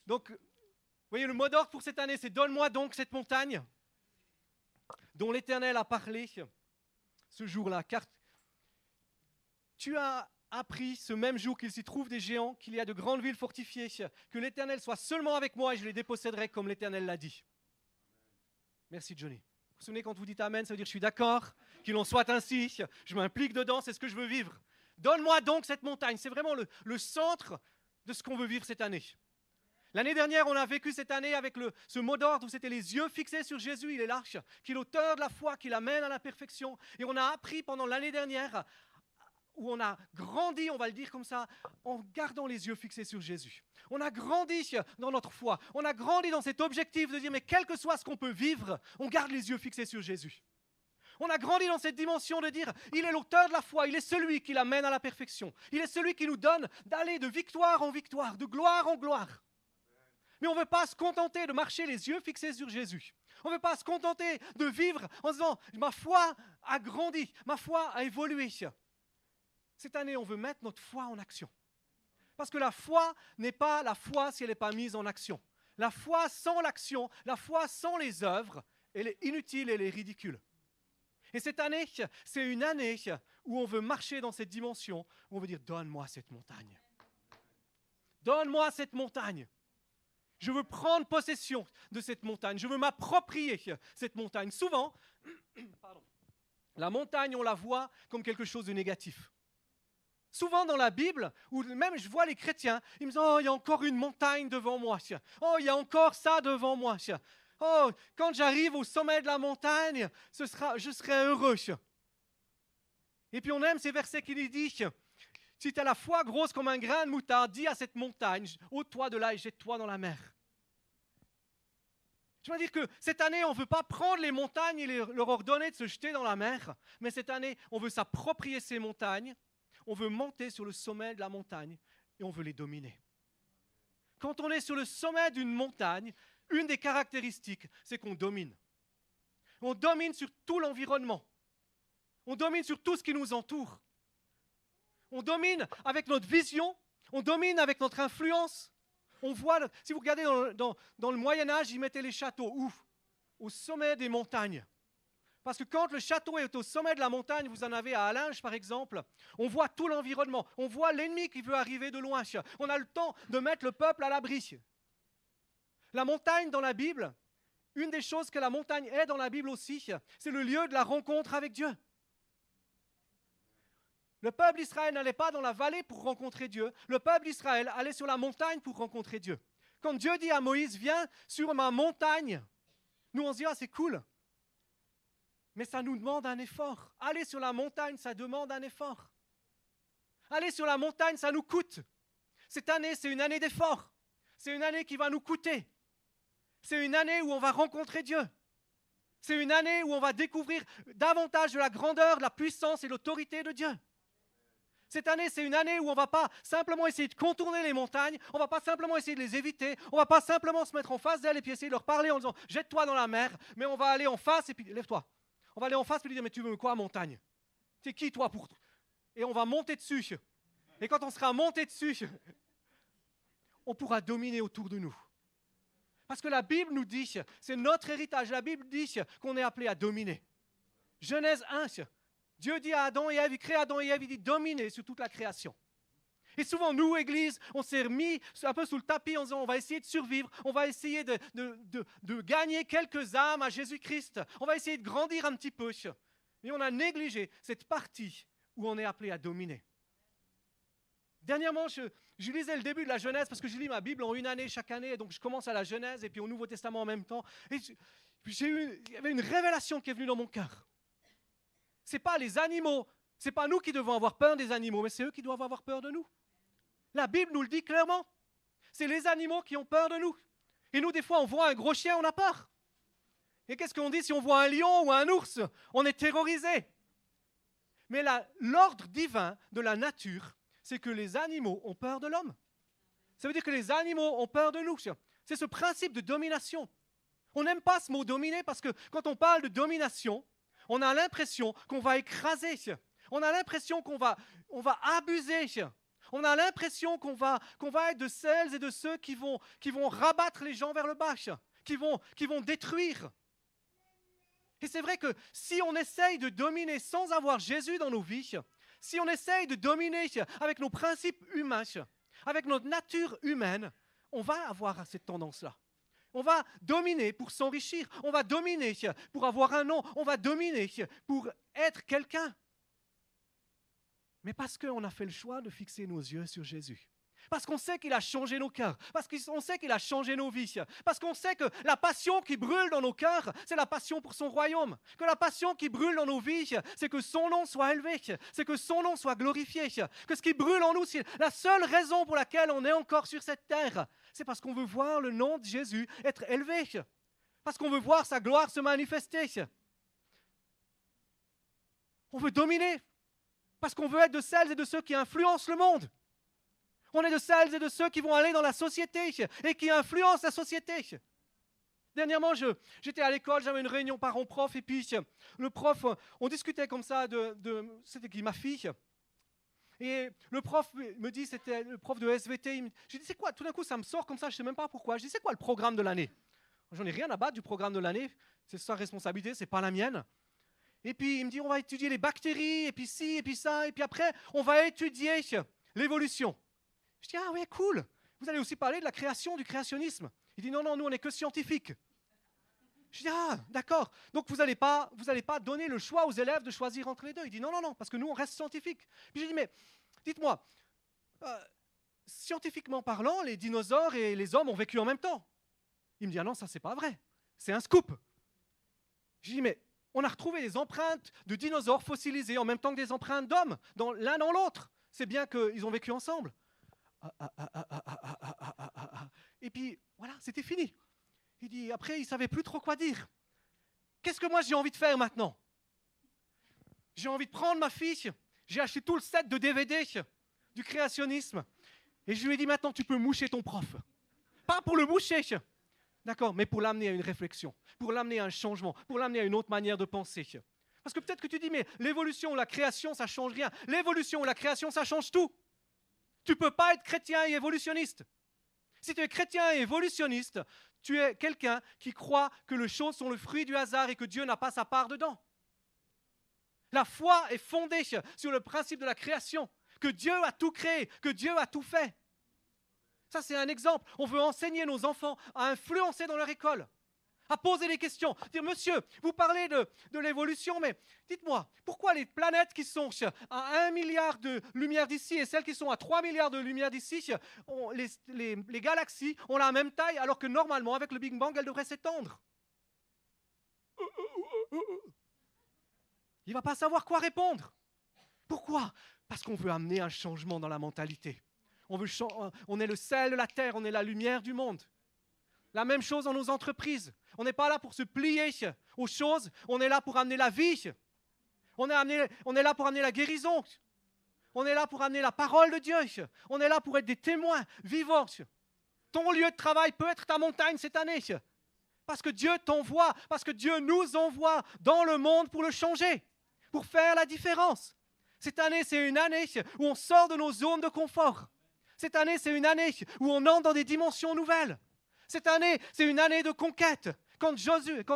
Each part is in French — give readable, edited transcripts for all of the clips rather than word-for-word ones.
Donc, vous voyez, le mot d'ordre pour cette année, c'est « Donne-moi donc cette montagne dont l'Éternel a parlé ce jour-là. » Car tu as appris ce même jour qu'il s'y trouve des géants, qu'il y a de grandes villes fortifiées, que l'Éternel soit seulement avec moi et je les déposséderai comme l'Éternel l'a dit. Merci Johnny. Vous vous souvenez quand vous dites Amen, ça veut dire je suis d'accord, qu'il en soit ainsi, je m'implique dedans, c'est ce que je veux vivre. Donne-moi donc cette montagne, c'est vraiment le centre de ce qu'on veut vivre cette année. L'année dernière, on a vécu cette année avec ce mot d'ordre où c'était les yeux fixés sur Jésus, il est l'arche, qui est l'auteur de la foi, qui l'amène à la perfection. Et on a appris pendant l'année dernière, où on a grandi, on va le dire comme ça, en gardant les yeux fixés sur Jésus. On a grandi dans notre foi, on a grandi dans cet objectif de dire, mais quel que soit ce qu'on peut vivre, on garde les yeux fixés sur Jésus. On a grandi dans cette dimension de dire, il est l'auteur de la foi, il est celui qui l'amène à la perfection. Il est celui qui nous donne d'aller de victoire en victoire, de gloire en gloire. Mais on ne veut pas se contenter de marcher les yeux fixés sur Jésus. On ne veut pas se contenter de vivre en se disant, ma foi a grandi, ma foi a évolué. Cette année, on veut mettre notre foi en action. Parce que la foi n'est pas la foi si elle n'est pas mise en action. La foi sans l'action, la foi sans les œuvres, elle est inutile, elle est ridicule. Et cette année, c'est une année où on veut marcher dans cette dimension, où on veut dire, donne-moi cette montagne. Donne-moi cette montagne. Je veux prendre possession de cette montagne. Je veux m'approprier cette montagne. Souvent, la montagne, on la voit comme quelque chose de négatif. Souvent dans la Bible, ou même je vois les chrétiens, ils me disent « Oh, il y a encore une montagne devant moi. Oh, il y a encore ça devant moi. Oh, quand j'arrive au sommet de la montagne, je serai heureux. » Et puis on aime ces versets qui nous disent « Si tu as la foi grosse comme un grain de moutarde, dis à cette montagne, ôte-toi de là et jette-toi dans la mer. » Je veux dire que cette année, on ne veut pas prendre les montagnes et leur ordonner de se jeter dans la mer, mais cette année, on veut s'approprier ces montagnes. On veut monter sur le sommet de la montagne et on veut les dominer. Quand on est sur le sommet d'une montagne, une des caractéristiques, c'est qu'on domine. On domine sur tout l'environnement. On domine sur tout ce qui nous entoure. On domine avec notre vision, on domine avec notre influence. On voit, si vous regardez dans le Moyen-Âge, ils mettaient les châteaux où? Au sommet des montagnes. Parce que quand le château est au sommet de la montagne, vous en avez à Allinges par exemple, on voit tout l'environnement, on voit l'ennemi qui veut arriver de loin. On a le temps de mettre le peuple à l'abri. La montagne dans la Bible, une des choses que la montagne est dans la Bible aussi, c'est le lieu de la rencontre avec Dieu. Le peuple d'Israël n'allait pas dans la vallée pour rencontrer Dieu, le peuple d'Israël allait sur la montagne pour rencontrer Dieu. Quand Dieu dit à Moïse, viens sur ma montagne, nous on se dit, ah c'est cool. Mais ça nous demande un effort. Aller sur la montagne, ça demande un effort. Aller sur la montagne, ça nous coûte. Cette année, c'est une année d'effort. C'est une année qui va nous coûter. C'est une année où on va rencontrer Dieu. C'est une année où on va découvrir davantage de la grandeur, de la puissance et de l'autorité de Dieu. Cette année, c'est une année où on ne va pas simplement essayer de contourner les montagnes, on ne va pas simplement essayer de les éviter, on ne va pas simplement se mettre en face d'elles et puis essayer de leur parler en disant « jette-toi dans la mer », mais on va aller en face et puis « lève-toi ». On va aller en face et lui dire, mais tu veux quoi, montagne? T'es qui, toi, pour... Et on va monter dessus. Et quand on sera monté dessus, on pourra dominer autour de nous. Parce que la Bible nous dit, c'est notre héritage, la Bible dit qu'on est appelé à dominer. Genèse 1, Dieu dit à Adam et Ève, il crée Adam et Ève, il dit dominer sur toute la création. Et souvent, nous, Église, on s'est remis un peu sous le tapis en disant on va essayer de survivre, on va essayer de gagner quelques âmes à Jésus-Christ, on va essayer de grandir un petit peu. Mais on a négligé cette partie où on est appelé à dominer. Dernièrement, je lisais le début de la Genèse parce que je lis ma Bible en une année chaque année, et donc je commence à la Genèse et puis au Nouveau Testament en même temps. Et il y avait une révélation qui est venue dans mon cœur. Ce n'est pas les animaux, ce n'est pas nous qui devons avoir peur des animaux, mais c'est eux qui doivent avoir peur de nous. La Bible nous le dit clairement. C'est les animaux qui ont peur de nous. Et nous, des fois, on voit un gros chien, on a peur. Et qu'est-ce qu'on dit si on voit un lion ou un ours? On est terrorisé. Mais l'ordre divin de la nature, c'est que les animaux ont peur de l'homme. Ça veut dire que les animaux ont peur de nous. C'est ce principe de domination. On n'aime pas ce mot dominer parce que quand on parle de domination, on a l'impression qu'on va écraser. On a l'impression qu'on va abuser. On a l'impression qu'on va être de celles et de ceux qui vont rabattre les gens vers le bas, qui vont détruire. Et c'est vrai que si on essaye de dominer sans avoir Jésus dans nos vies, si on essaye de dominer avec nos principes humains, avec notre nature humaine, on va avoir cette tendance-là. On va dominer pour s'enrichir, on va dominer pour avoir un nom, on va dominer pour être quelqu'un. Mais parce qu'on a fait le choix de fixer nos yeux sur Jésus. Parce qu'on sait qu'il a changé nos cœurs. Parce qu'on sait qu'il a changé nos vies. Parce qu'on sait que la passion qui brûle dans nos cœurs, c'est la passion pour son royaume. Que la passion qui brûle dans nos vies, c'est que son nom soit élevé. C'est que son nom soit glorifié. Que ce qui brûle en nous, c'est la seule raison pour laquelle on est encore sur cette terre. C'est parce qu'on veut voir le nom de Jésus être élevé. Parce qu'on veut voir sa gloire se manifester. On veut dominer. Parce qu'on veut être de celles et de ceux qui influencent le monde. On est de celles et de ceux qui vont aller dans la société et qui influencent la société. Dernièrement, j'étais à l'école, j'avais une réunion parents-prof et puis le prof, on discutait comme ça c'était qui, ma fille. Et le prof me dit, c'était le prof de SVT, j'ai dit c'est quoi, tout d'un coup ça me sort comme ça, je ne sais même pas pourquoi. Je dis c'est quoi le programme de l'année? J'en ai rien à battre du programme de l'année, c'est sa responsabilité, c'est pas la mienne. Et puis il me dit on va étudier les bactéries, et puis ci, et puis ça, et puis après on va étudier l'évolution. Je dis ah ouais cool, vous allez aussi parler de la création, du créationnisme. Il dit non, nous on n'est que scientifiques. Je dis ah d'accord, donc vous n'allez pas donner le choix aux élèves de choisir entre les deux. Il dit non, parce que nous on reste scientifiques. Puis j'ai dit mais dites-moi, scientifiquement parlant, les dinosaures et les hommes ont vécu en même temps. Il me dit ah non ça c'est pas vrai, c'est un scoop. Je dis mais on a retrouvé des empreintes de dinosaures fossilisées en même temps que des empreintes d'hommes, l'un dans l'autre. C'est bien qu'ils ont vécu ensemble. Et puis, voilà, c'était fini. Il dit, après, il ne savait plus trop quoi dire. Qu'est-ce que moi j'ai envie de faire maintenant? J'ai envie de prendre ma fille, j'ai acheté tout le set de DVD du créationnisme, et je lui ai dit, maintenant, tu peux moucher ton prof. Pas pour le moucher, d'accord, mais pour l'amener à une réflexion, pour l'amener à un changement, pour l'amener à une autre manière de penser. Parce que peut-être que tu dis, mais l'évolution ou la création, ça ne change rien. L'évolution ou la création, ça change tout. Tu ne peux pas être chrétien et évolutionniste. Si tu es chrétien et évolutionniste, tu es quelqu'un qui croit que les choses sont le fruit du hasard et que Dieu n'a pas sa part dedans. La foi est fondée sur le principe de la création, que Dieu a tout créé, que Dieu a tout fait. Ça, c'est un exemple. On veut enseigner nos enfants à influencer dans leur école, à poser des questions. Dire, monsieur, vous parlez de l'évolution, mais dites-moi, pourquoi les planètes qui sont à 1 milliard de lumière d'ici et celles qui sont à 3 milliards de lumière d'ici, les galaxies ont la même taille, alors que normalement, avec le Big Bang, elles devraient s'étendre? Il ne va pas savoir quoi répondre. Pourquoi? Parce qu'on veut amener un changement dans la mentalité. On est le sel de la terre, on est la lumière du monde. La même chose dans nos entreprises. On n'est pas là pour se plier aux choses, on est là pour amener la vie. On est là pour amener la guérison. On est là pour amener la parole de Dieu. On est là pour être des témoins vivants. Ton lieu de travail peut être ta montagne cette année. Parce que Dieu t'envoie, parce que Dieu nous envoie dans le monde pour le changer, pour faire la différence. Cette année, c'est une année où on sort de nos zones de confort. Cette année, c'est une année où on entre dans des dimensions nouvelles. Cette année, c'est une année de conquête. Quand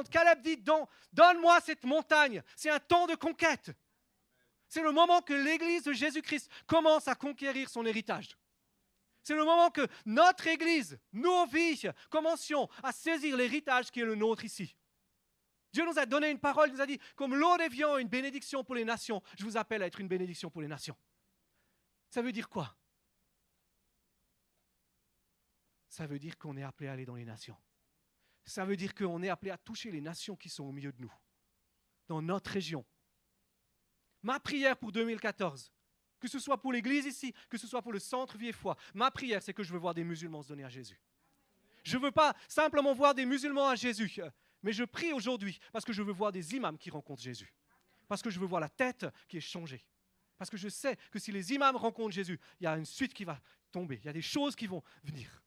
Caleb dit « Donne-moi cette montagne », c'est un temps de conquête. C'est le moment que l'Église de Jésus-Christ commence à conquérir son héritage. C'est le moment que notre Église, nos vies, commencions à saisir l'héritage qui est le nôtre ici. Dieu nous a donné une parole, il nous a dit « Comme l'eau des viands, une bénédiction pour les nations, je vous appelle à être une bénédiction pour les nations. » Ça veut dire quoi? Ça veut dire qu'on est appelé à aller dans les nations. Ça veut dire qu'on est appelé à toucher les nations qui sont au milieu de nous, dans notre région. Ma prière pour 2014, que ce soit pour l'église ici, que ce soit pour le centre Vie-et-Foi, ma prière, c'est que je veux voir des musulmans se donner à Jésus. Je ne veux pas simplement voir des musulmans à Jésus, mais je prie aujourd'hui parce que je veux voir des imams qui rencontrent Jésus. Parce que je veux voir la tête qui est changée. Parce que je sais que si les imams rencontrent Jésus, il y a une suite qui va tomber, il y a des choses qui vont venir.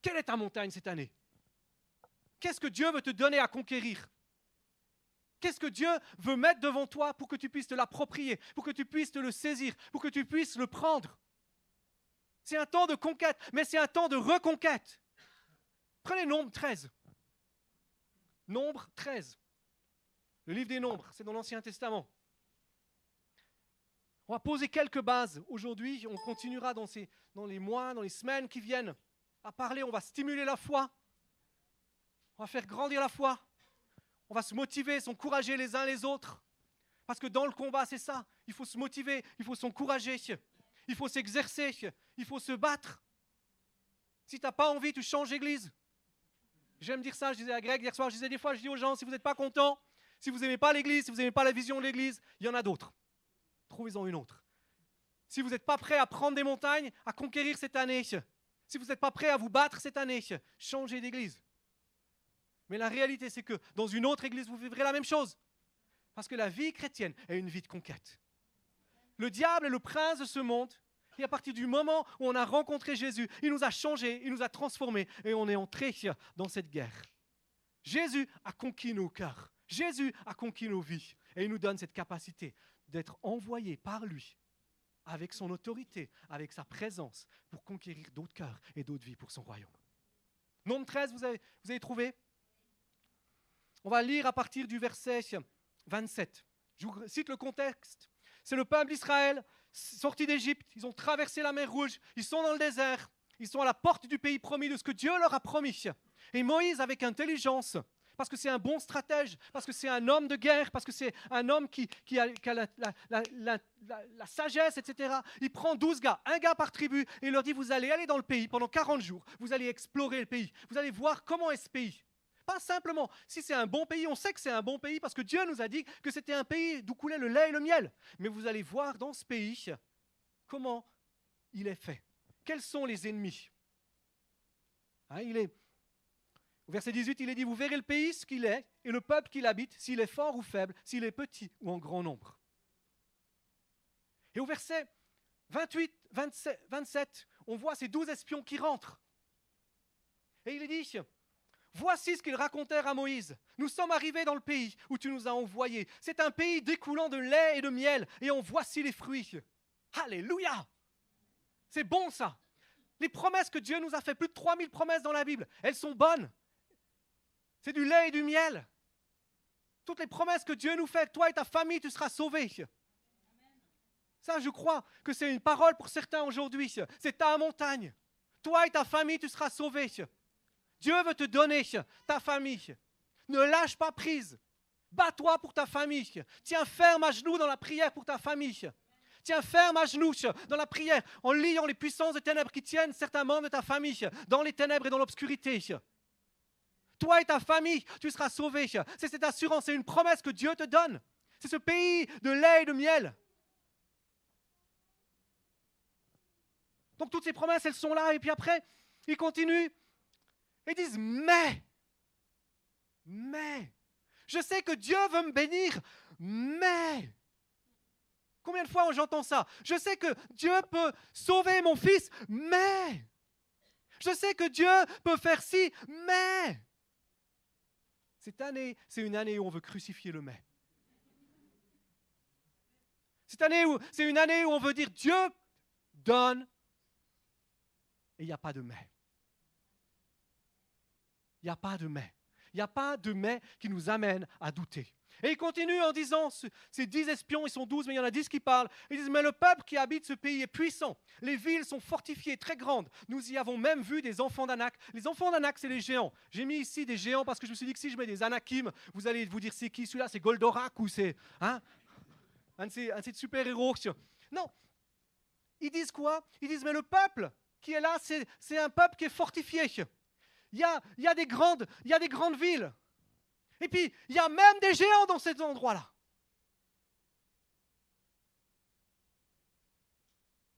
Quelle est ta montagne cette année? Qu'est-ce que Dieu veut te donner à conquérir? Qu'est-ce que Dieu veut mettre devant toi pour que tu puisses te l'approprier, pour que tu puisses te le saisir, pour que tu puisses le prendre? C'est un temps de conquête, mais c'est un temps de reconquête. Prenez Nombre 13. Nombre 13. Le livre des Nombres, c'est dans l'Ancien Testament. On va poser quelques bases. Aujourd'hui, on continuera dans les mois, dans les semaines qui viennent à parler. On va stimuler la foi. On va faire grandir la foi. On va se motiver, s'encourager les uns les autres. Parce que dans le combat, c'est ça. Il faut se motiver, il faut s'encourager, il faut s'exercer, il faut se battre. Si tu n'as pas envie, tu changes d'église. J'aime dire ça, je disais à Greg hier soir, je disais des fois, je dis aux gens, si vous n'êtes pas contents, si vous n'aimez pas l'église, si vous n'aimez pas la vision de l'église, il y en a d'autres. Trouvez-en une autre. Si vous n'êtes pas prêt à prendre des montagnes, à conquérir cette année, si vous n'êtes pas prêt à vous battre cette année, changez d'église. Mais la réalité, c'est que dans une autre église, vous vivrez la même chose. Parce que la vie chrétienne est une vie de conquête. Le diable est le prince de ce monde. Et à partir du moment où on a rencontré Jésus, il nous a changés, il nous a transformés et on est entré dans cette guerre. Jésus a conquis nos cœurs. Jésus a conquis nos vies. Et il nous donne cette capacité d'être envoyé par lui, avec son autorité, avec sa présence, pour conquérir d'autres cœurs et d'autres vies pour son royaume. Nombre 13, vous avez trouvé? On va lire à partir du verset 27. Je vous cite le contexte. C'est le peuple d'Israël sorti d'Égypte. Ils ont traversé la mer Rouge. Ils sont dans le désert. Ils sont à la porte du pays promis, de ce que Dieu leur a promis. Et Moïse, avec intelligence, parce que c'est un bon stratège, parce que c'est un homme de guerre, parce que c'est un homme qui a la sagesse, etc. Il prend 12 gars, un gars par tribu, et il leur dit, vous allez aller dans le pays pendant 40 jours. Vous allez explorer le pays. Vous allez voir comment est ce pays. Pas simplement, si c'est un bon pays, on sait que c'est un bon pays parce que Dieu nous a dit que c'était un pays d'où coulait le lait et le miel. Mais vous allez voir dans ce pays comment il est fait. Quels sont les ennemis? Au verset 18, il est dit, vous verrez le pays, ce qu'il est, et le peuple qui l'habite, s'il est fort ou faible, s'il est petit ou en grand nombre. Et au verset 28, 27, on voit ces 12 espions qui rentrent. Et il est dit, voici ce qu'ils racontèrent à Moïse. Nous sommes arrivés dans le pays où tu nous as envoyés. C'est un pays découlant de lait et de miel, et en voici les fruits. Alléluia! C'est bon ça. Les promesses que Dieu nous a fait, plus de 3000 promesses dans la Bible, elles sont bonnes. C'est du lait et du miel. Toutes les promesses que Dieu nous fait, toi et ta famille, tu seras sauvés. Ça, je crois que c'est une parole pour certains aujourd'hui. C'est ta montagne. Toi et ta famille, tu seras sauvés. Dieu veut te donner ta famille. Ne lâche pas prise. Bats-toi pour ta famille. Tiens ferme à genoux dans la prière pour ta famille. Tiens ferme à genoux dans la prière en liant les puissances de ténèbres qui tiennent certains membres de ta famille dans les ténèbres et dans l'obscurité. Toi et ta famille, tu seras sauvés. C'est cette assurance, c'est une promesse que Dieu te donne. C'est ce pays de lait et de miel. Donc toutes ces promesses, elles sont là. Et puis après, ils continuent. Ils disent, mais, je sais que Dieu veut me bénir, mais, combien de fois j'entends ça? Je sais que Dieu peut sauver mon fils, mais, je sais que Dieu peut faire ci, mais. Cette année, c'est une année où on veut crucifier le mais. C'est une année où on veut dire, Dieu donne, et il n'y a pas de mais. Il n'y a pas de mais. Il n'y a pas de mais qui nous amène à douter. Et il continue en disant, ces 10 espions, ils sont 12, mais il y en a 10 qui parlent. Ils disent, mais le peuple qui habite ce pays est puissant. Les villes sont fortifiées, très grandes. Nous y avons même vu des enfants d'Anak. Les enfants d'Anak, c'est les géants. J'ai mis ici des géants parce que je me suis dit que si je mets des Anakim, vous allez vous dire, c'est qui celui-là? C'est Goldorak ou c'est un de ces super-héros? Non. Ils disent quoi? Ils disent, mais le peuple qui est là, c'est un peuple qui est fortifié. Il y a des grandes villes. Et puis, il y a même des géants dans ces endroits-là.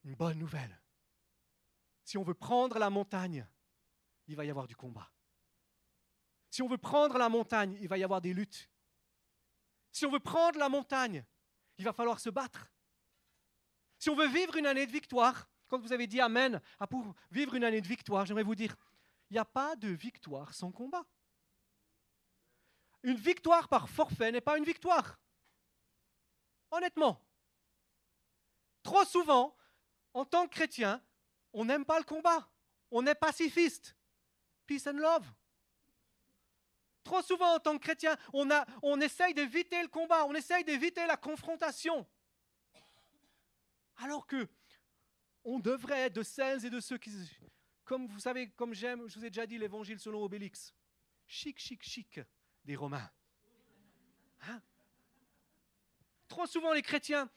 Une bonne nouvelle. Si on veut prendre la montagne, il va y avoir du combat. Si on veut prendre la montagne, il va y avoir des luttes. Si on veut prendre la montagne, il va falloir se battre. Si on veut vivre une année de victoire, quand vous avez dit Amen, pour vivre une année de victoire, j'aimerais vous dire, il n'y a pas de victoire sans combat. une victoire par forfait n'est pas une victoire. Honnêtement. Trop souvent, en tant que chrétien, on n'aime pas le combat. On est pacifiste. Peace and love. Trop souvent, en tant que chrétien, on essaye d'éviter le combat, on essaye d'éviter la confrontation. Alors que on devrait être de celles et de ceux qui, comme vous savez, comme j'aime, je vous ai déjà dit l'évangile selon Obélix. Chic, chic, chic des Romains. Hein? Trop souvent, les chrétiens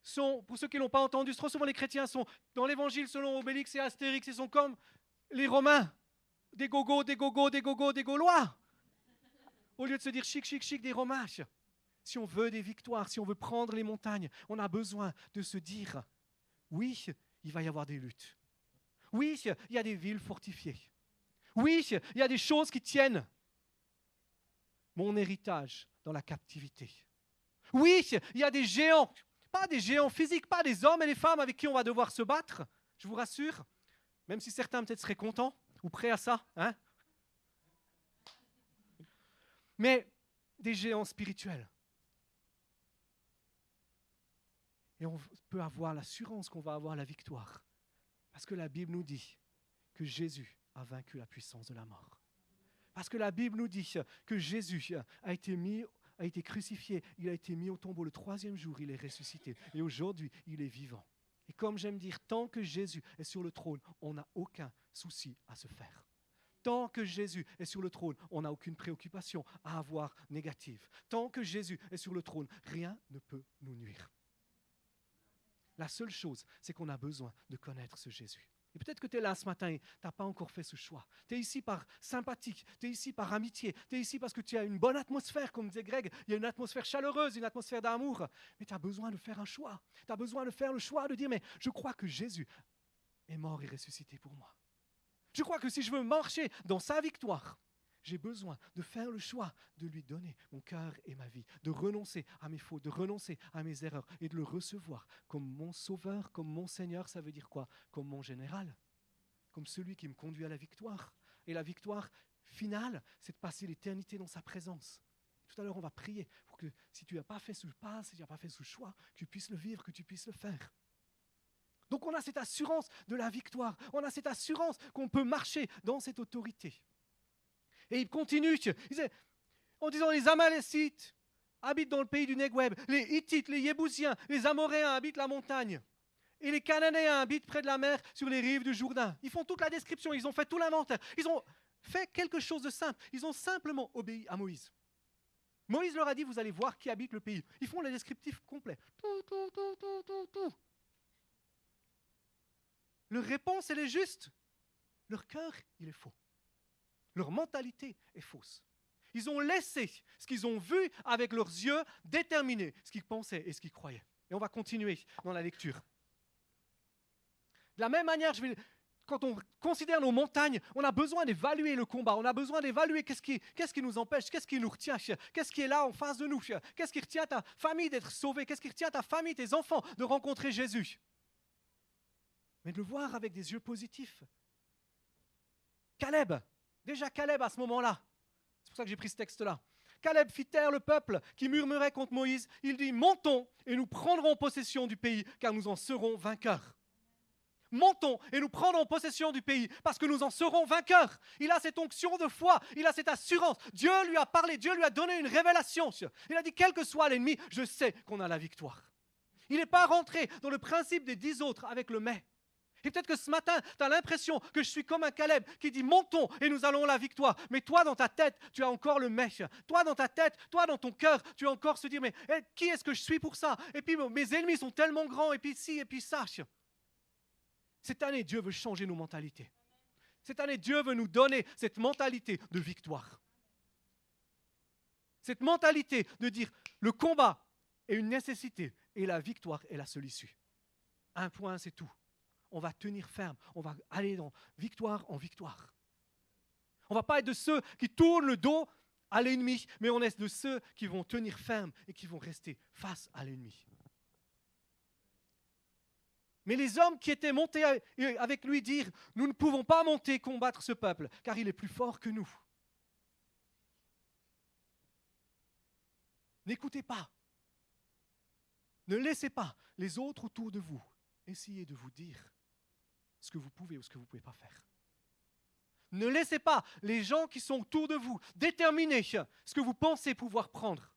sont, pour ceux qui ne l'ont pas entendu, trop souvent les chrétiens sont dans l'évangile selon Obélix et Astérix, ils sont comme les Romains, des gogos, des gogos, des gogos, des Gaulois. Au lieu de se dire chic, chic, chic des Romains. Si on veut des victoires, si on veut prendre les montagnes, on a besoin de se dire, oui, il va y avoir des luttes. Oui, il y a des villes fortifiées. Oui, il y a des choses qui tiennent mon héritage dans la captivité. Oui, il y a des géants, pas des géants physiques, pas des hommes et des femmes avec qui on va devoir se battre, je vous rassure, même si certains peut-être seraient contents ou prêts à ça, hein? Mais des géants spirituels. Et on peut avoir l'assurance qu'on va avoir la victoire. Parce que la Bible nous dit que Jésus a vaincu la puissance de la mort. Parce que la Bible nous dit que Jésus a été crucifié, il a été mis au tombeau le 3e jour, il est ressuscité. Et aujourd'hui, il est vivant. Et comme j'aime dire, tant que Jésus est sur le trône, on n'a aucun souci à se faire. Tant que Jésus est sur le trône, on n'a aucune préoccupation à avoir négative. Tant que Jésus est sur le trône, rien ne peut nous nuire. La seule chose, c'est qu'on a besoin de connaître ce Jésus. Et peut-être que tu es là ce matin et tu n'as pas encore fait ce choix. Tu es ici par sympathie, tu es ici par amitié, tu es ici parce que tu as une bonne atmosphère, comme disait Greg, il y a une atmosphère chaleureuse, une atmosphère d'amour. Mais tu as besoin de faire un choix. Tu as besoin de faire le choix de dire, mais je crois que Jésus est mort et ressuscité pour moi. Je crois que si je veux marcher dans sa victoire, j'ai besoin de faire le choix de lui donner mon cœur et ma vie, de renoncer à mes fautes, de renoncer à mes erreurs et de le recevoir comme mon sauveur, comme mon Seigneur. Ça veut dire quoi? Comme mon général, comme celui qui me conduit à la victoire. Et la victoire finale, c'est de passer l'éternité dans sa présence. Tout à l'heure, on va prier pour que si tu n'as pas fait ce pas, si tu n'as pas fait ce choix, que tu puisses le vivre, que tu puisses le faire. Donc on a cette assurance de la victoire, on a cette assurance qu'on peut marcher dans cette autorité. Et il continue, en disant les Amalécites habitent dans le pays du Negueb, les Hittites, les Yébousiens, les Amoréens habitent la montagne, et les Cananéens habitent près de la mer sur les rives du Jourdain. Ils font toute la description, ils ont fait tout l'inventaire, ils ont fait quelque chose de simple, ils ont simplement obéi à Moïse. Moïse leur a dit, vous allez voir qui habite le pays. Ils font le descriptif complet. Tout. Leur réponse, elle est juste. Leur cœur, il est faux. Leur mentalité est fausse. Ils ont laissé ce qu'ils ont vu avec leurs yeux déterminer ce qu'ils pensaient et ce qu'ils croyaient. Et on va continuer dans la lecture. De la même manière, quand on considère nos montagnes, on a besoin d'évaluer le combat. On a besoin d'évaluer qu'est-ce qui nous empêche, qu'est-ce qui nous retient, qu'est-ce qui est là en face de nous, qu'est-ce qui retient ta famille d'être sauvée, qu'est-ce qui retient ta famille, tes enfants de rencontrer Jésus. Mais de le voir avec des yeux positifs. Caleb, déjà Caleb à ce moment-là, c'est pour ça que j'ai pris ce texte-là. Caleb fit taire le peuple qui murmurait contre Moïse. Il dit, montons et nous prendrons possession du pays, car nous en serons vainqueurs. Montons et nous prendrons possession du pays, parce que nous en serons vainqueurs. Il a cette onction de foi, il a cette assurance. Dieu lui a parlé, Dieu lui a donné une révélation. Il a dit, quel que soit l'ennemi, je sais qu'on a la victoire. Il n'est pas rentré dans le principe des 10 autres avec le mais. Et peut-être que ce matin, tu as l'impression que je suis comme un Caleb qui dit « montons et nous allons à la victoire ». Mais toi, dans ta tête, tu as encore le mais. Toi, dans ta tête, toi, dans ton cœur, tu as encore se dire « mais qui est-ce que je suis pour ça ?» Et puis mes ennemis sont tellement grands, et puis ci, et puis ça. Cette année, Dieu veut changer nos mentalités. Cette année, Dieu veut nous donner cette mentalité de victoire. Cette mentalité de dire « le combat est une nécessité et la victoire est la seule issue ». Un point, c'est tout. On va tenir ferme, on va aller dans victoire en victoire. On ne va pas être de ceux qui tournent le dos à l'ennemi, mais on est de ceux qui vont tenir ferme et qui vont rester face à l'ennemi. Mais les hommes qui étaient montés avec lui dirent, nous ne pouvons pas monter combattre ce peuple, car il est plus fort que nous. N'écoutez pas. Ne laissez pas les autres autour de vous essayer de vous dire ce que vous pouvez ou ce que vous ne pouvez pas faire. Ne laissez pas les gens qui sont autour de vous déterminer ce que vous pensez pouvoir prendre.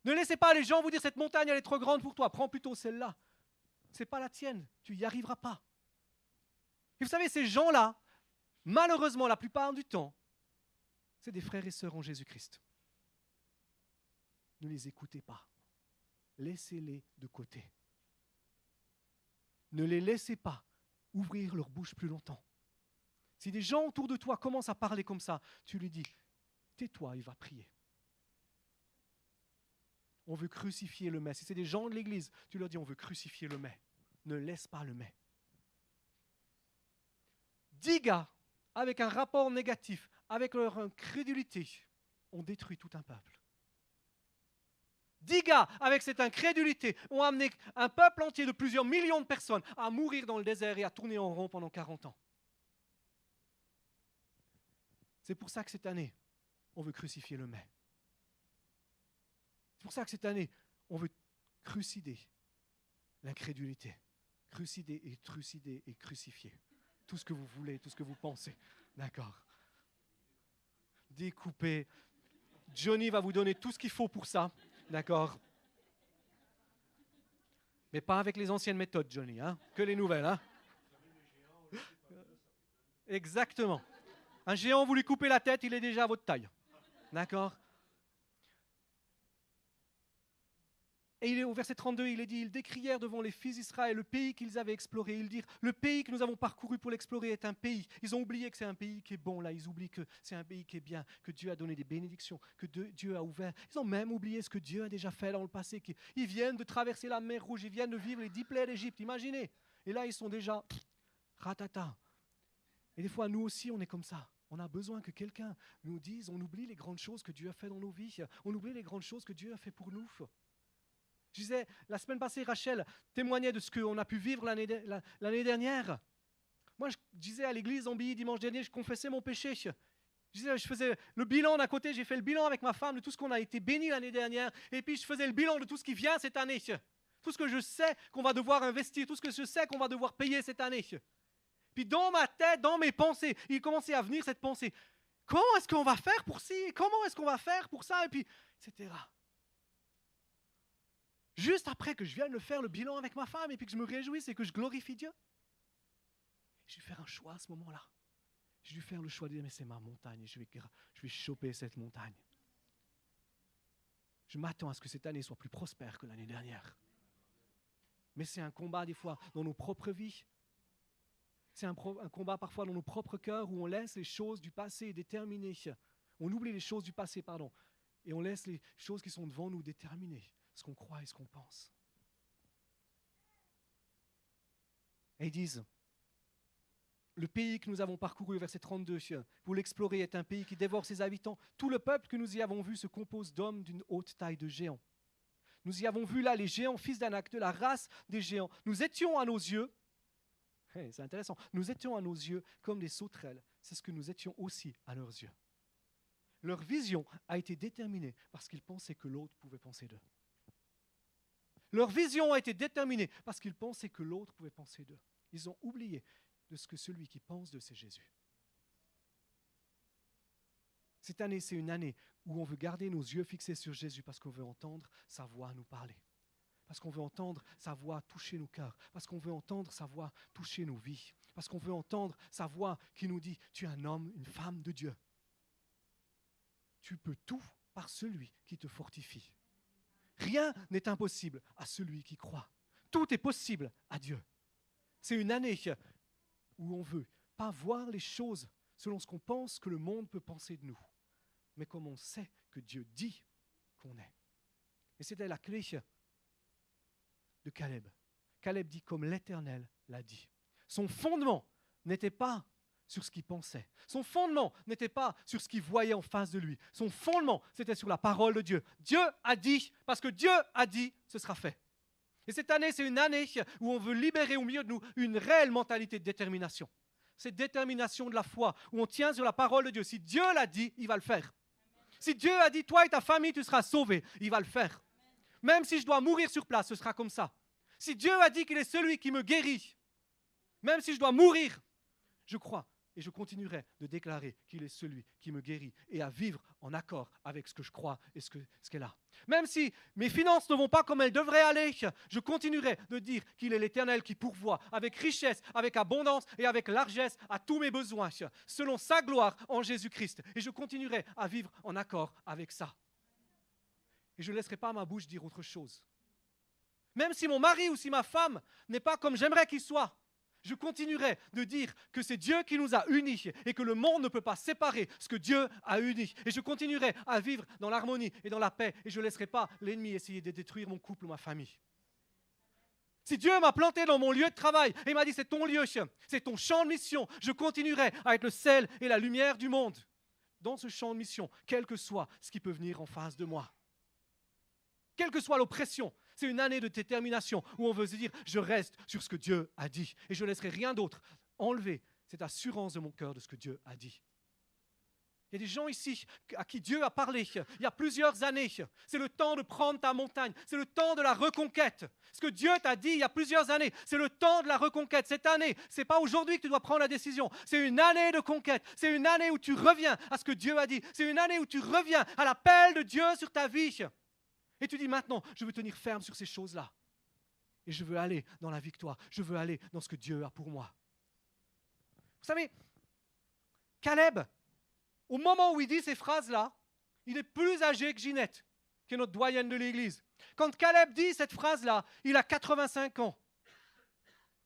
Ne laissez pas les gens vous dire cette montagne elle est trop grande pour toi, prends plutôt celle-là. Ce n'est pas la tienne, tu n'y arriveras pas. Et vous savez, ces gens-là, malheureusement la plupart du temps, c'est des frères et sœurs en Jésus-Christ. Ne les écoutez pas. Laissez-les de côté. Ne les laissez pas ouvrir leur bouche plus longtemps. Si des gens autour de toi commencent à parler comme ça, tu lui dis, tais-toi, il va prier. On veut crucifier le mais. Si c'est des gens de l'église, tu leur dis, on veut crucifier le mais. Ne laisse pas le mais. 10 gars, avec un rapport négatif, avec leur incrédulité, ont détruit tout un peuple. 10 gars, avec cette incrédulité, ont amené un peuple entier de plusieurs millions de personnes à mourir dans le désert et à tourner en rond pendant 40 ans. C'est pour ça que cette année, on veut crucifier le mais. C'est pour ça que cette année, on veut crucider l'incrédulité. Crucider et crucifier. Tout ce que vous voulez, tout ce que vous pensez. D'accord. Découper. Johnny va vous donner tout ce qu'il faut pour ça. D'accord. Mais pas avec les anciennes méthodes, Johnny, hein? Que les nouvelles. Hein? Exactement. Un géant, vous lui coupez la tête, il est déjà à votre taille. D'accord? Et il est au verset 32, il est dit, ils décrièrent devant les fils d'Israël le pays qu'ils avaient exploré. Ils dirent, le pays que nous avons parcouru pour l'explorer est un pays. Ils ont oublié que c'est un pays qui est bon, là. Ils oublient que c'est un pays qui est bien, que Dieu a donné des bénédictions, que Dieu a ouvert. Ils ont même oublié ce que Dieu a déjà fait dans le passé. Ils viennent de traverser la mer Rouge, ils viennent de vivre les 10 plaies d'Égypte, imaginez. Et là, ils sont déjà ratata. Et des fois, nous aussi, on est comme ça. On a besoin que quelqu'un nous dise, on oublie les grandes choses que Dieu a fait dans nos vies. On oublie les grandes choses que Dieu a fait pour nous. Je disais, la semaine passée, Rachel témoignait de ce qu'on a pu vivre l'année dernière. Moi, je disais à l'église en Billy dimanche dernier, je confessais mon péché. Je faisais le bilan d'un côté, j'ai fait le bilan avec ma femme de tout ce qu'on a été béni l'année dernière, et puis je faisais le bilan de tout ce qui vient cette année. Tout ce que je sais qu'on va devoir investir, tout ce que je sais qu'on va devoir payer cette année. Puis dans ma tête, dans mes pensées, il commençait à venir cette pensée. Comment est-ce qu'on va faire pour ci? Comment est-ce qu'on va faire pour ça? Et puis, etc. Juste après que je vienne de faire le bilan avec ma femme et puis que je me réjouisse et que je glorifie Dieu, j'ai dû faire un choix à ce moment-là. J'ai dû faire le choix de dire, mais c'est ma montagne et je vais choper cette montagne. Je m'attends à ce que cette année soit plus prospère que l'année dernière. Mais c'est un combat des fois dans nos propres vies. C'est un combat parfois dans nos propres cœurs où on laisse les choses du passé déterminer. On oublie les choses du passé, et on laisse les choses qui sont devant nous déterminer ce qu'on croit et ce qu'on pense. Et ils disent, le pays que nous avons parcouru, verset 32, pour l'explorer est un pays qui dévore ses habitants. Tout le peuple que nous y avons vu se compose d'hommes d'une haute taille de géants. Nous y avons vu là les géants, fils d'Anak, de la race des géants. Nous étions à nos yeux, c'est intéressant, nous étions à nos yeux comme des sauterelles. C'est ce que nous étions aussi à leurs yeux. Leur vision a été déterminée parce qu'ils pensaient que l'autre pouvait penser d'eux. Leur vision a été déterminée parce qu'ils pensaient que l'autre pouvait penser d'eux. Ils ont oublié de ce que celui qui pense d'eux, c'est Jésus. Cette année, c'est une année où on veut garder nos yeux fixés sur Jésus parce qu'on veut entendre sa voix nous parler. Parce qu'on veut entendre sa voix toucher nos cœurs. Parce qu'on veut entendre sa voix toucher nos vies. Parce qu'on veut entendre sa voix qui nous dit « Tu es un homme, une femme de Dieu. Tu peux tout par celui qui te fortifie. » Rien n'est impossible à celui qui croit. Tout est possible à Dieu. C'est une année où on ne veut pas voir les choses selon ce qu'on pense que le monde peut penser de nous, mais comme on sait que Dieu dit qu'on est. Et c'était la clé de Caleb. Caleb dit comme l'Éternel l'a dit. Son fondement n'était pas sur ce qu'il pensait. Son fondement n'était pas sur ce qu'il voyait en face de lui. Son fondement, c'était sur la parole de Dieu. Dieu a dit, parce que Dieu a dit, ce sera fait. Et cette année, c'est une année où on veut libérer au milieu de nous une réelle mentalité de détermination. Cette détermination de la foi, où on tient sur la parole de Dieu. Si Dieu l'a dit, il va le faire. Si Dieu a dit, toi et ta famille, tu seras sauvés, il va le faire. Même si je dois mourir sur place, ce sera comme ça. Si Dieu a dit qu'il est celui qui me guérit, même si je dois mourir, je crois et je continuerai de déclarer qu'il est celui qui me guérit et à vivre en accord avec ce que je crois et ce qu'elle a. Même si mes finances ne vont pas comme elles devraient aller, je continuerai de dire qu'il est l'Éternel qui pourvoit avec richesse, avec abondance et avec largesse à tous mes besoins, selon sa gloire en Jésus-Christ. Et je continuerai à vivre en accord avec ça. Et je ne laisserai pas ma bouche dire autre chose. Même si mon mari ou si ma femme n'est pas comme j'aimerais qu'il soit, je continuerai de dire que c'est Dieu qui nous a unis et que le monde ne peut pas séparer ce que Dieu a uni. Et je continuerai à vivre dans l'harmonie et dans la paix et je ne laisserai pas l'ennemi essayer de détruire mon couple ou ma famille. Si Dieu m'a planté dans mon lieu de travail et m'a dit c'est ton lieu, c'est ton champ de mission, je continuerai à être le sel et la lumière du monde dans ce champ de mission, quel que soit ce qui peut venir en face de moi. Quelle que soit l'oppression, c'est une année de détermination où on veut se dire je reste sur ce que Dieu a dit et je ne laisserai rien d'autre enlever cette assurance de mon cœur de ce que Dieu a dit. Il y a des gens ici à qui Dieu a parlé il y a plusieurs années. C'est le temps de prendre ta montagne, c'est le temps de la reconquête. Ce que Dieu t'a dit il y a plusieurs années, c'est le temps de la reconquête. Cette année, ce n'est pas aujourd'hui que tu dois prendre la décision. C'est une année de conquête, c'est une année où tu reviens à ce que Dieu a dit. C'est une année où tu reviens à l'appel de Dieu sur ta vie. Et tu dis maintenant, je veux tenir ferme sur ces choses-là. Et je veux aller dans la victoire. Je veux aller dans ce que Dieu a pour moi. Vous savez, Caleb, au moment où il dit ces phrases-là, il est plus âgé que Ginette, qui est notre doyenne de l'église. Quand Caleb dit cette phrase-là, il a 85 ans.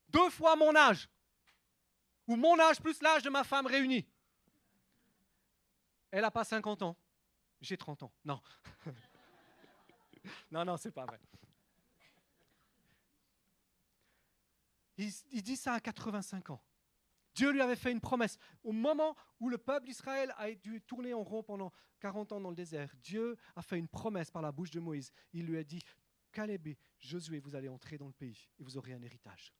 2 fois mon âge. Ou mon âge plus l'âge de ma femme réunis. Elle n'a pas 50 ans. J'ai 30 ans. Non. Non, c'est pas vrai. Il dit ça à 85 ans. Dieu lui avait fait une promesse. Au moment où le peuple d'Israël a dû tourner en rond pendant 40 ans dans le désert, Dieu a fait une promesse par la bouche de Moïse. Il lui a dit, Caleb et Josué, vous allez entrer dans le pays et vous aurez un héritage.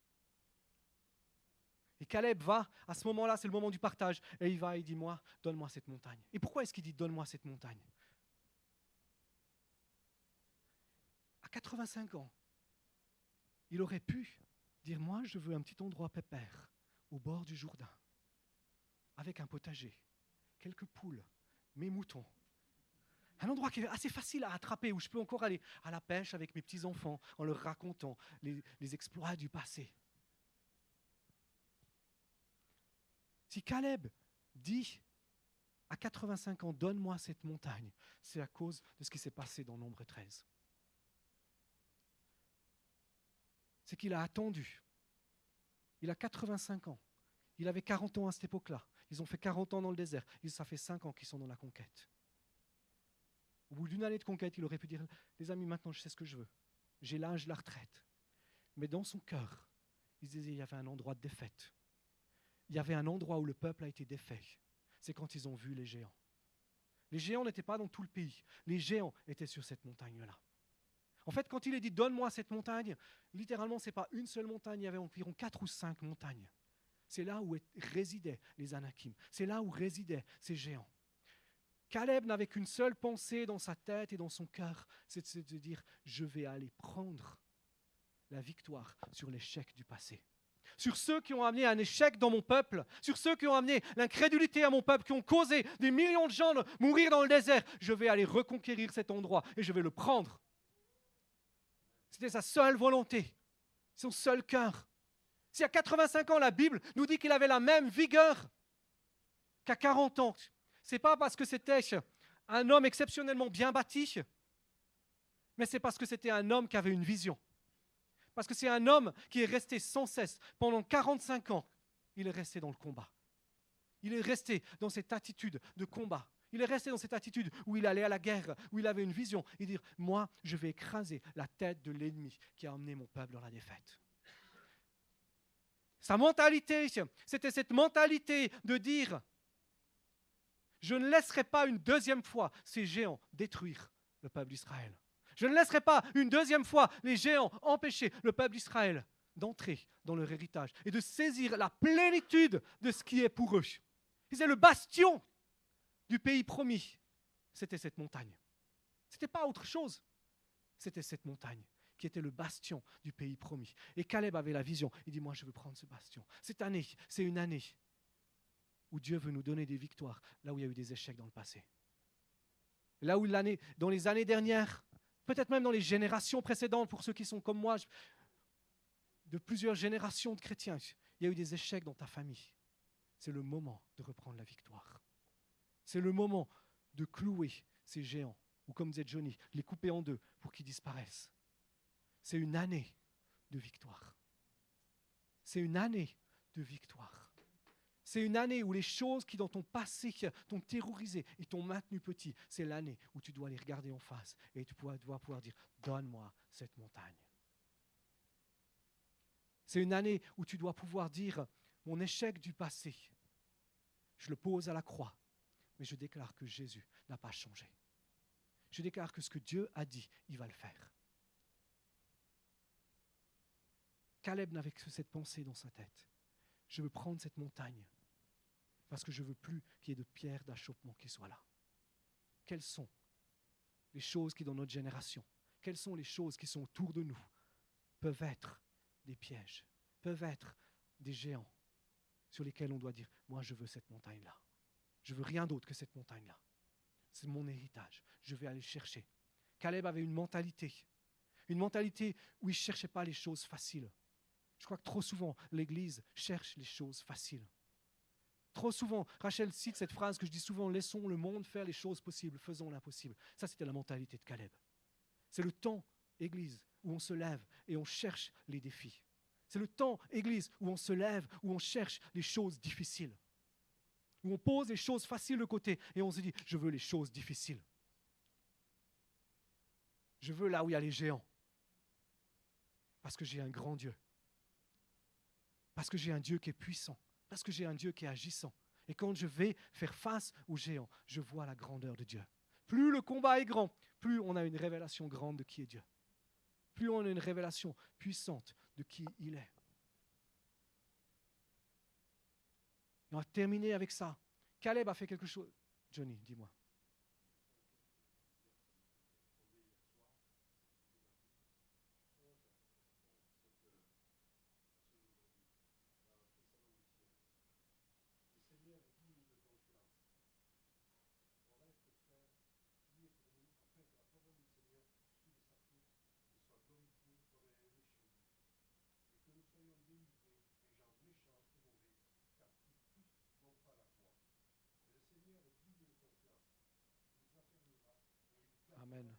Et Caleb va, à ce moment-là, c'est le moment du partage, et il va et il dit, moi, donne-moi cette montagne. Et pourquoi est-ce qu'il dit, donne-moi cette montagne ? À 85 ans, il aurait pu dire, moi, je veux un petit endroit pépère, au bord du Jourdain, avec un potager, quelques poules, mes moutons. Un endroit qui est assez facile à attraper, où je peux encore aller à la pêche avec mes petits-enfants, en leur racontant les exploits du passé. Si Caleb dit à 85 ans, donne-moi cette montagne, c'est à cause de ce qui s'est passé dans Nombre 13. C'est qu'il a attendu. Il a 85 ans. Il avait 40 ans à cette époque-là. Ils ont fait 40 ans dans le désert. Ça fait 5 ans qu'ils sont dans la conquête. Au bout d'une année de conquête, il aurait pu dire, les amis, maintenant je sais ce que je veux. J'ai l'âge de la retraite. Mais dans son cœur, il disait, il y avait un endroit de défaite. Il y avait un endroit où le peuple a été défait. C'est quand ils ont vu les géants. Les géants n'étaient pas dans tout le pays. Les géants étaient sur cette montagne-là. En fait, quand il est dit « donne-moi cette montagne », littéralement, ce n'est pas une seule montagne, il y avait environ 4 ou 5 montagnes. C'est là où résidaient les Anakim. C'est là où résidaient ces géants. Caleb n'avait qu'une seule pensée dans sa tête et dans son cœur, c'est de dire « je vais aller prendre la victoire sur l'échec du passé ». Sur ceux qui ont amené un échec dans mon peuple, sur ceux qui ont amené l'incrédulité à mon peuple, qui ont causé des millions de gens de mourir dans le désert, je vais aller reconquérir cet endroit et je vais le prendre. C'était sa seule volonté, son seul cœur. Si à 85 ans, la Bible nous dit qu'il avait la même vigueur qu'à 40 ans, ce n'est pas parce que c'était un homme exceptionnellement bien bâti, mais c'est parce que c'était un homme qui avait une vision. Parce que c'est un homme qui est resté sans cesse. Pendant 45 ans, il est resté dans le combat. Il est resté dans cette attitude de combat. Il est resté dans cette attitude où il allait à la guerre, où il avait une vision et dire « Moi, je vais écraser la tête de l'ennemi qui a amené mon peuple dans la défaite. » Sa mentalité, c'était cette mentalité de dire « Je ne laisserai pas une deuxième fois ces géants détruire le peuple d'Israël. » Je ne laisserai pas une deuxième fois les géants empêcher le peuple d'Israël d'entrer dans leur héritage et de saisir la plénitude de ce qui est pour eux. C'est le bastion du pays promis. c'était cette montagne. Ce n'était pas autre chose. C'était cette montagne qui était le bastion du pays promis. Et Caleb avait la vision. Il dit, moi, je veux prendre ce bastion. Cette année, c'est une année où Dieu veut nous donner des victoires, là où il y a eu des échecs dans le passé. Là où dans les années dernières, peut-être même dans les générations précédentes, pour ceux qui sont comme moi, de plusieurs générations de chrétiens, il y a eu des échecs dans ta famille. C'est le moment de reprendre la victoire. C'est le moment de clouer ces géants, ou comme disait Johnny, les couper en deux pour qu'ils disparaissent. C'est une année de victoire. C'est une année de victoire. C'est une année où les choses qui dans ton passé t'ont terrorisé et t'ont maintenu petit, c'est l'année où tu dois les regarder en face et tu dois pouvoir dire, donne-moi cette montagne. C'est une année où tu dois pouvoir dire, mon échec du passé, je le pose à la croix, mais je déclare que Jésus n'a pas changé. Je déclare que ce que Dieu a dit, il va le faire. Caleb n'avait que cette pensée dans sa tête. Je veux prendre cette montagne parce que je ne veux plus qu'il y ait de pierres d'achoppement qui soient là. Quelles sont les choses qui, dans notre génération, quelles sont les choses qui sont autour de nous, peuvent être des pièges, peuvent être des géants sur lesquels on doit dire, moi je veux cette montagne-là. Je veux rien d'autre que cette montagne-là. C'est mon héritage. Je vais aller chercher. Caleb avait une mentalité où il ne cherchait pas les choses faciles. Je crois que trop souvent, l'Église cherche les choses faciles. Trop souvent, Rachel cite cette phrase que je dis souvent, laissons le monde faire les choses possibles, faisons l'impossible. Ça, c'était la mentalité de Caleb. C'est le temps, Église, où on se lève et on cherche les défis. C'est le temps, Église, où on se lève, où on cherche les choses difficiles. Où on pose les choses faciles de côté et on se dit, je veux les choses difficiles. Je veux là où il y a les géants. Parce que j'ai un grand Dieu. Parce que j'ai un Dieu qui est puissant. Parce que j'ai un Dieu qui est agissant. Et quand je vais faire face aux géants, je vois la grandeur de Dieu. Plus le combat est grand, plus on a une révélation grande de qui est Dieu. Plus on a une révélation puissante de qui il est. Et on va terminer avec ça. Caleb a fait quelque chose. Johnny, dis-moi. Amen.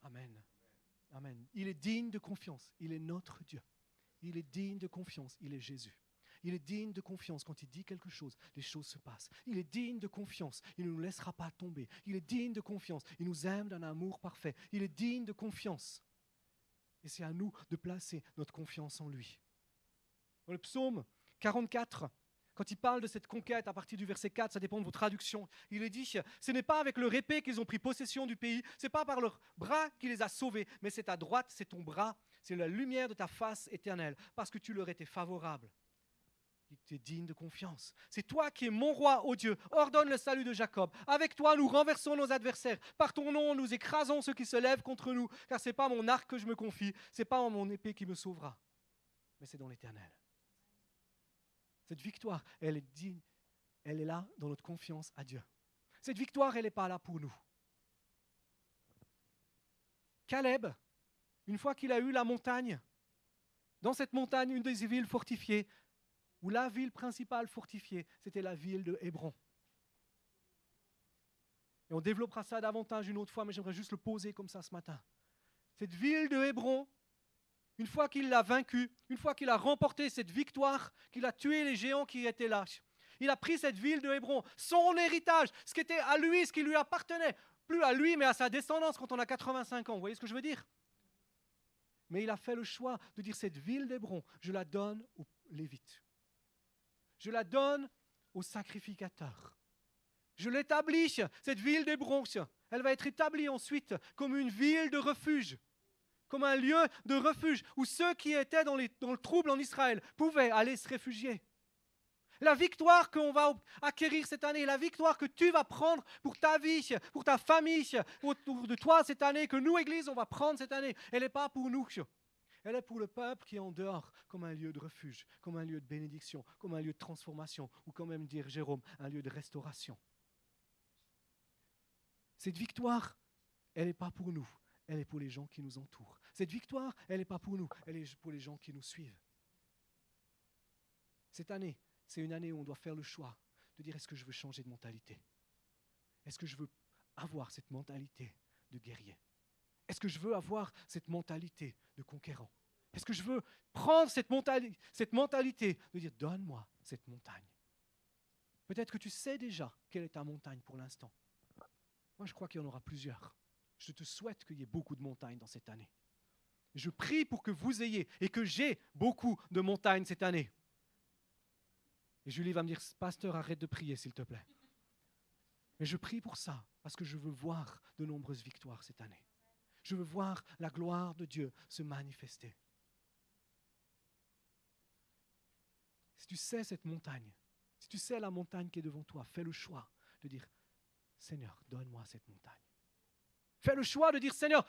Amen. Amen. Il est digne de confiance. Il est notre Dieu. Il est digne de confiance. Il est Jésus. Il est digne de confiance. Quand il dit quelque chose, les choses se passent. Il est digne de confiance. Il ne nous laissera pas tomber. Il est digne de confiance. Il nous aime d'un amour parfait. Il est digne de confiance. Et c'est à nous de placer notre confiance en lui. Dans le psaume 44, quand il parle de cette conquête, à partir du verset 4, ça dépend de vos traductions, il est dit, ce n'est pas avec leur épée qu'ils ont pris possession du pays, ce n'est pas par leur bras qui les a sauvés, mais c'est ta droite, c'est ton bras, c'est la lumière de ta face éternelle, parce que tu leur étais favorable. Tu es digne de confiance. C'est toi qui es mon roi, ô Dieu. Ordonne le salut de Jacob. Avec toi, nous renversons nos adversaires. Par ton nom, nous écrasons ceux qui se lèvent contre nous. Car ce n'est pas mon arc que je me confie. Ce n'est pas en mon épée qui me sauvera. Mais c'est dans l'Éternel. Cette victoire, elle est digne. Elle est là dans notre confiance à Dieu. Cette victoire, elle n'est pas là pour nous. Caleb, une fois qu'il a eu la montagne, dans cette montagne, une des villes fortifiées, où la ville principale fortifiée, c'était la ville de Hébron. Et on développera ça davantage une autre fois, mais j'aimerais juste le poser comme ça ce matin. Cette ville de Hébron, une fois qu'il l'a vaincue, une fois qu'il a remporté cette victoire, qu'il a tué les géants qui étaient là, il a pris cette ville de Hébron, son héritage, ce qui était à lui, ce qui lui appartenait, plus à lui, mais à sa descendance quand on a 85 ans. Vous voyez ce que je veux dire? Mais il a fait le choix de dire cette ville d'Hébron, je la donne aux Lévites. Je la donne aux sacrificateurs. Je l'établis, cette ville d'Hébron. Elle va être établie ensuite comme une ville de refuge, comme un lieu de refuge où ceux qui étaient dans le trouble en Israël pouvaient aller se réfugier. La victoire qu'on va acquérir cette année, la victoire que tu vas prendre pour ta vie, pour ta famille, autour de toi cette année, que nous, Église, on va prendre cette année, elle n'est pas pour nous. Elle est pour le peuple qui est en dehors, comme un lieu de refuge, comme un lieu de bénédiction, comme un lieu de transformation, ou comme même dire Jérôme, un lieu de restauration. Cette victoire, elle n'est pas pour nous, elle est pour les gens qui nous entourent. Cette victoire, elle n'est pas pour nous, elle est pour les gens qui nous suivent. Cette année, c'est une année où on doit faire le choix de dire est-ce que je veux changer de mentalité? Est-ce que je veux avoir cette mentalité de guerrier? Est-ce que je veux avoir cette mentalité de conquérant? Est-ce que je veux prendre cette mentalité de dire donne-moi cette montagne? Peut-être que tu sais déjà quelle est ta montagne pour l'instant. Moi, je crois qu'il y en aura plusieurs. Je te souhaite qu'il y ait beaucoup de montagnes dans cette année. Je prie pour que vous ayez et que j'ai beaucoup de montagnes cette année. Et Julie va me dire, pasteur, arrête de prier, s'il te plaît. Mais je prie pour ça, parce que je veux voir de nombreuses victoires cette année. Je veux voir la gloire de Dieu se manifester. Si tu sais cette montagne, si tu sais la montagne qui est devant toi, fais le choix de dire, Seigneur, donne-moi cette montagne. Fais le choix de dire, Seigneur,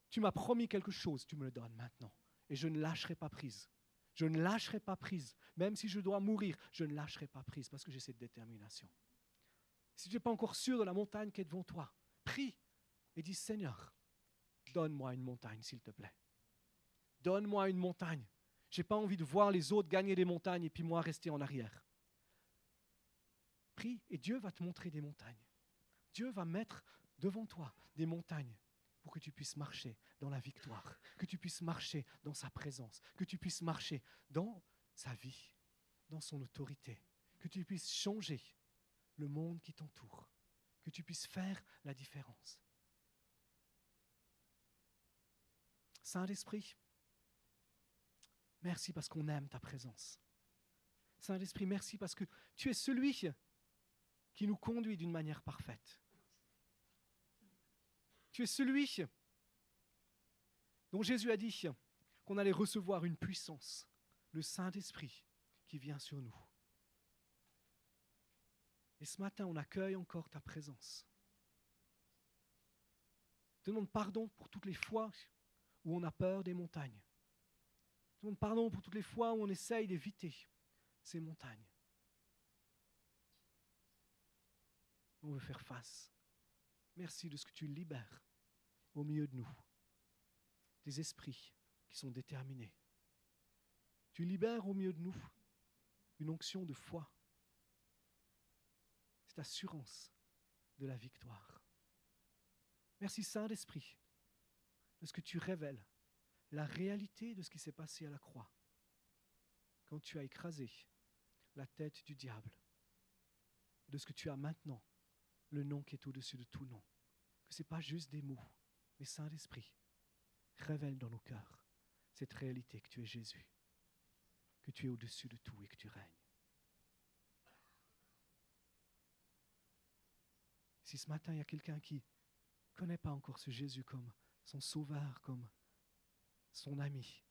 tu m'as promis quelque chose, tu me le donnes maintenant. Et je ne lâcherai pas prise. Je ne lâcherai pas prise. Même si je dois mourir, je ne lâcherai pas prise parce que j'ai cette détermination. Si tu n'es pas encore sûr de la montagne qui est devant toi, prie et dis, Seigneur, donne-moi une montagne, s'il te plaît. Donne-moi une montagne. Je n'ai pas envie de voir les autres gagner des montagnes et puis moi rester en arrière. Prie et Dieu va te montrer des montagnes. Dieu va mettre devant toi des montagnes pour que tu puisses marcher dans la victoire, que tu puisses marcher dans sa présence, que tu puisses marcher dans sa vie, dans son autorité, que tu puisses changer le monde qui t'entoure, que tu puisses faire la différence. Saint-Esprit, merci parce qu'on aime ta présence. Saint-Esprit, merci parce que tu es celui qui nous conduit d'une manière parfaite. Tu es celui dont Jésus a dit qu'on allait recevoir une puissance, le Saint-Esprit qui vient sur nous. Et ce matin, on accueille encore ta présence. Je te demande pardon pour toutes les fois où on a peur des montagnes. Je te demande pardon pour toutes les fois où on essaye d'éviter ces montagnes. On veut faire face. Merci de ce que tu libères au milieu de nous. Des esprits qui sont déterminés. Tu libères au milieu de nous une onction de foi. Cette assurance de la victoire. Merci Saint-Esprit de ce que tu révèles, la réalité de ce qui s'est passé à la croix, quand tu as écrasé la tête du diable, de ce que tu as maintenant, le nom qui est au-dessus de tout nom, que ce n'est pas juste des mots, mais Saint-Esprit, révèle dans nos cœurs cette réalité que tu es Jésus, que tu es au-dessus de tout et que tu règnes. Si ce matin, il y a quelqu'un qui ne connaît pas encore ce Jésus comme son sauveur, comme son ami,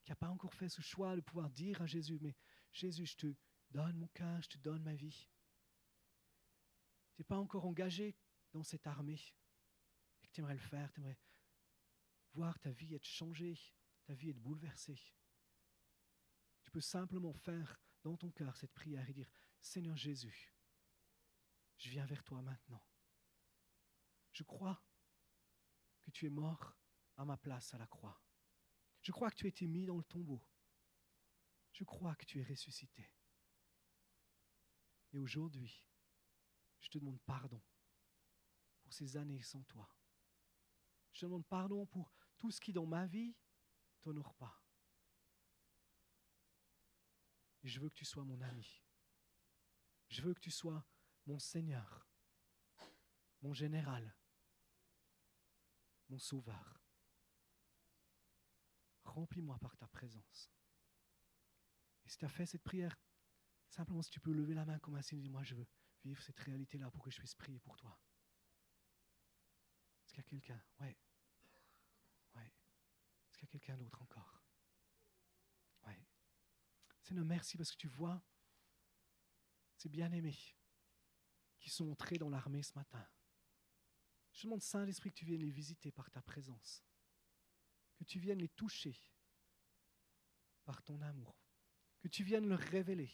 qui n'a pas encore fait ce choix de pouvoir dire à Jésus, mais Jésus, je te donne mon cœur, je te donne ma vie. Tu n'es pas encore engagé dans cette armée et que tu aimerais le faire, tu aimerais voir ta vie être changée, ta vie être bouleversée. Tu peux simplement faire dans ton cœur cette prière et dire, Seigneur Jésus, je viens vers toi maintenant. Je crois que tu es mort à ma place à la croix. Je crois que tu as été mis dans le tombeau. Je crois que tu es ressuscité. Et aujourd'hui, je te demande pardon pour ces années sans toi. Je te demande pardon pour tout ce qui dans ma vie ne t'honore pas. Et je veux que tu sois mon ami. Je veux que tu sois mon Seigneur, mon général, mon sauveur. Remplis-moi par ta présence. Et si tu as fait cette prière, simplement si tu peux lever la main comme un signe, dis-moi, je veux vivre cette réalité-là pour que je puisse prier pour toi? Est-ce qu'il y a quelqu'un? Ouais. Est-ce qu'il y a quelqu'un d'autre encore? Ouais. Seigneur, merci parce que tu vois ces bien-aimés qui sont entrés dans l'armée ce matin. Je demande, Saint-Esprit, que tu viennes les visiter par ta présence, que tu viennes les toucher par ton amour, que tu viennes leur révéler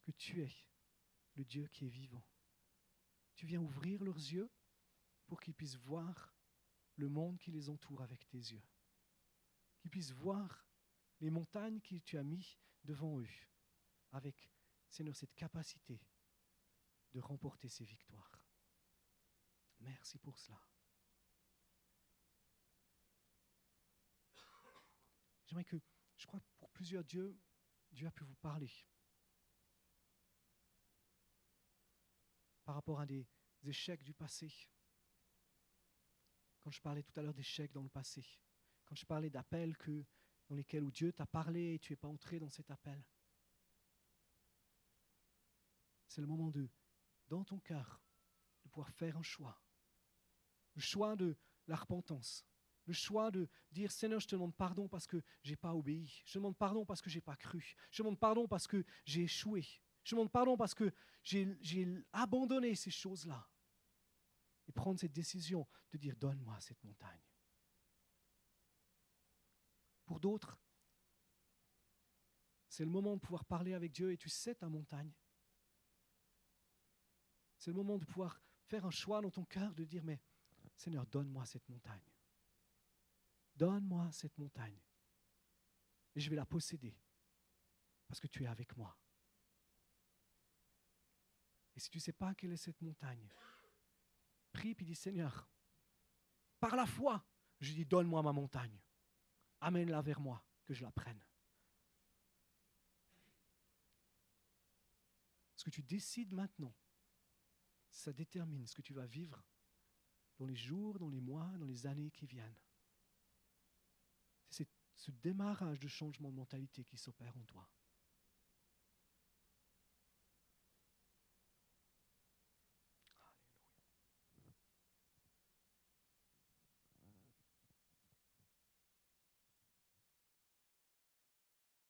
que tu es le Dieu qui est vivant. Tu viens ouvrir leurs yeux pour qu'ils puissent voir le monde qui les entoure avec tes yeux, qu'ils puissent voir les montagnes que tu as mis devant eux avec, Seigneur, cette capacité de remporter ces victoires. Merci pour cela. J'aimerais que, je crois que pour plusieurs, Dieu a pu vous parler par rapport à des échecs du passé. Quand je parlais tout à l'heure d'échecs dans le passé, quand je parlais d'appels dans lesquels où Dieu t'a parlé et tu n'es pas entré dans cet appel. C'est le moment dans ton cœur, de pouvoir faire un choix. Le choix de la repentance. Le choix de dire, Seigneur, je te demande pardon parce que je n'ai pas obéi. Je te demande pardon parce que je n'ai pas cru. Je te demande pardon parce que j'ai échoué. Je te demande pardon parce que j'ai abandonné ces choses-là. Et prendre cette décision de dire, donne-moi cette montagne. Pour d'autres, c'est le moment de pouvoir parler avec Dieu et tu sais ta montagne. C'est le moment de pouvoir faire un choix dans ton cœur de dire, mais Seigneur, donne-moi cette montagne. Donne-moi cette montagne. Et je vais la posséder parce que tu es avec moi. Et si tu ne sais pas quelle est cette montagne, prie puis dis, Seigneur, par la foi, je dis, donne-moi ma montagne. Amène-la vers moi, que je la prenne. Ce que tu décides maintenant, ça détermine ce que tu vas vivre dans les jours, dans les mois, dans les années qui viennent. C'est ce démarrage de changement de mentalité qui s'opère en toi.